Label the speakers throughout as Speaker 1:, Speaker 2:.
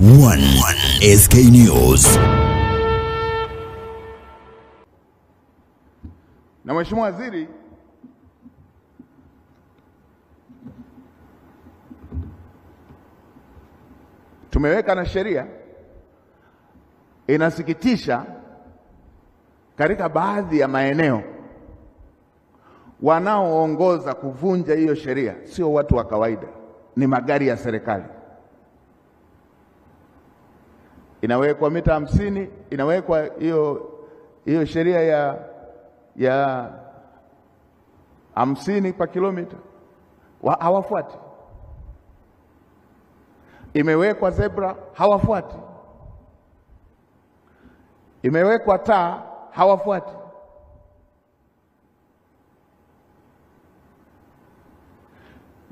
Speaker 1: One SK News.
Speaker 2: Na Mheshimiwa Waziri, tumeweka na sheria. Inasikitisha, katika baadhi ya maeneo wanaoongoza kuvunja hiyo sheria sio watu wa kawaida, ni magari ya serikali. Inawekwa mita 50, inawekwa hiyo sheria ya 50 kwa kilomita, hawafuati. Imewekwa zebra, hawafuati. Imewekwa taa, hawafuati.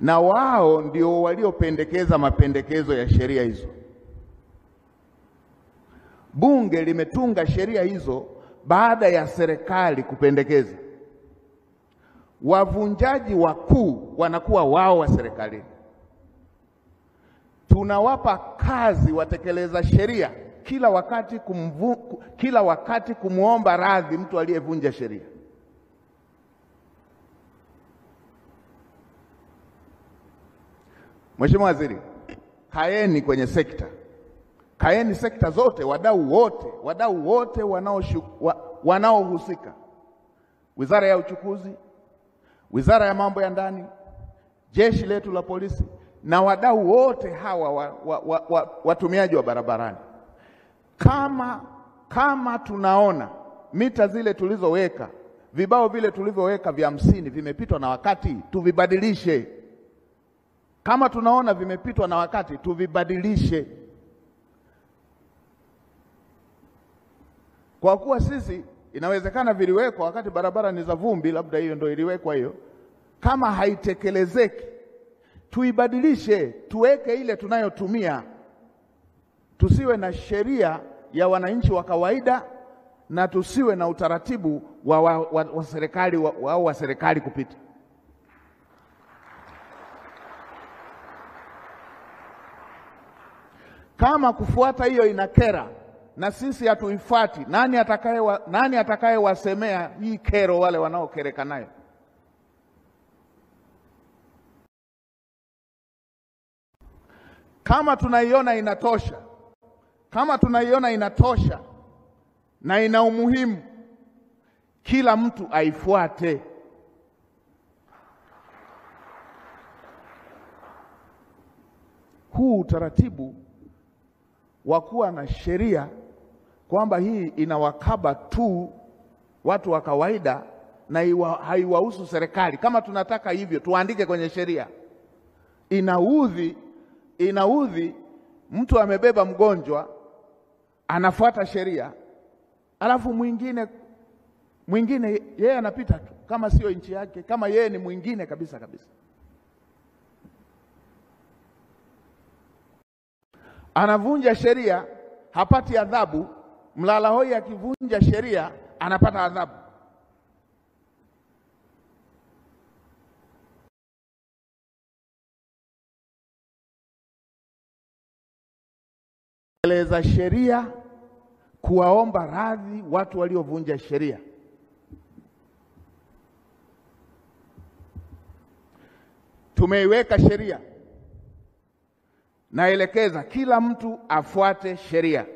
Speaker 2: Na wao ndio waliopendekeza mapendekezo ya sheria hizo. Bunge limetunga sheria hizo baada ya serikali kupendekeza. Wavunjaji wakuu wanakuwa wao wa serikalini. Tunawapa kazi watekeleza sheria kila wakati kumuomba radhi mtu aliyevunja sheria. Mheshimiwa Waziri, kaeni kwenye sekta. Kaeni sekta zote, wadau wote wanaohusika. Wizara ya Uchukuzi, Wizara ya Mambo ya Ndani, jeshi letu la polisi na wadau wote hawa watumiaji wa barabarani. Kama tunaona mita zile tulizoweka, vibao vile tulivyoweka vya 50 vimepitwa na wakati, tuvibadilishe. Kama tunaona vimepitwa na wakati, tuvibadilishe. Kwa kuwa sisi inawezekana viliwekwa wakati barabara ni za vumbi, labda hiyo ndio iliwekwa hiyo. Kama haitekelezeki, tuibadilishe, tuweke ile tunayotumia. Tusiwe na sheria ya wananchi wa kawaida na tusiwe na utaratibu wa serikali wa serikali kupita. Kama kufuata hiyo inakera na sisi hatuifuati, nani atakayewasemea hii kero wale wanaokereka nayo? Kama tunaiona inatosha na ina umuhimu, kila mtu aifuate. Huu utaratibu wa kuwa na sheria kwamba hii inawakaba tu watu wa kawaida na haiwahusu serikali, kama tunataka hivyo tuandike kwenye sheria. Inaudhi mtu amebeba mgonjwa, anafuata sheria, alafu mwingine yeye anapita tu kama sio nchi yake, kama yeye ni mwingine kabisa. Anavunja sheria, hapati adhabu. Mlala hoi akivunja sheria anapata adhabu. Eleza sheria, kuwaomba radhi watu waliovunja sheria. Tumeiweka sheria, naelekeza kila mtu afuate sheria,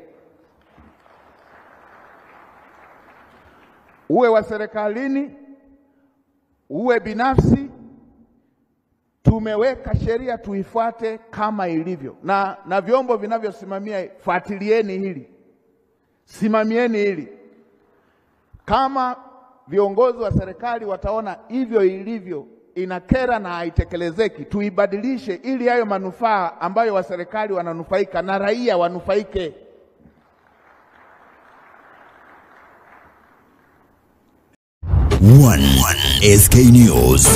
Speaker 2: uwe wa serikalini, uwe binafsi. Tumeweka sheria, tuifuate kama ilivyo. Na vyombo vinavyosimamia, fuatilieni hili, simamieni hili. Kama viongozi wa serikali wataona hivyo ilivyo inakera na haitekelezeki, tuibadilishe ili hayo manufaa ambayo wa serikali wananufaika na raia wanufaike.
Speaker 1: One SK News.